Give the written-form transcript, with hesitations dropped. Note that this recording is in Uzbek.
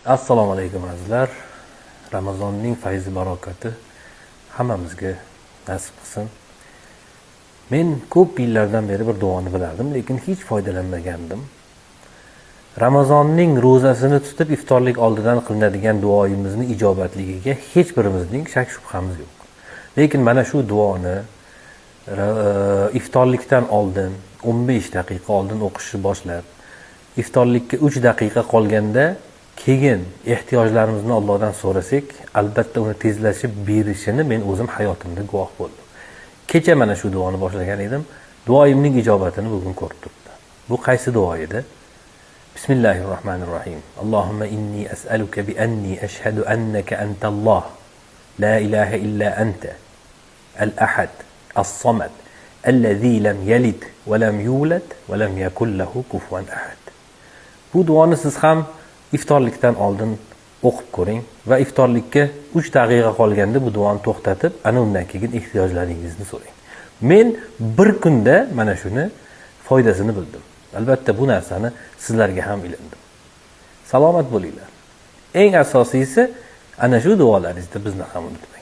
Assalomu alaykum azizlar. Ramazonning fayzi barakati hammamizga nasib qilsin. Men ko'p yillardan beri bir duoni bilardim, lekin hech foydalanmagandim. Ramazonning ro'zasini tutib iftorlik oldidan qilinadigan duoyimizni ijobatligiga hech birimizning shak shubhamiz yo'q. Lekin mana shu duoni iftorlikdan oldin 15 daqiqa oldin o'qishni boshlab, iftorlikka 3 daqiqa qolganda keyin ehtiyojlarimizni Allohdan so'rasak, albatta uni tezlashib berishini men o'zim hayotimda guvoh bo'ldim. Kecha mana shu duoni boshlagan edim. Duoyimning ijobatini bugun ko'rib turibdi. Bu qaysi duo edi? Bismillahirrohmanirrohim. Allohumma inni as'aluka bi anni ashhadu annaka antalloh, la ilaha illa anta, al-ahad, as-samad, allazi lam yalid va lam yulad va lam yakul lahu kufuwan ahad. Bu duoni siz ham iftorlikdan oldin o'qib ko'ring va iftorlikka 3 daqiqa qolganda bu duoni to'xtatib, ana undan keyin ehtiyojlaringizni so'rang. Men bir kunda mana shuni foydasini bildim. Albatta bu narsani sizlarga ham ilindim. Salomat bo'linglar. Eng asosiysi ana shu duolaringizda bizni ham unutmang.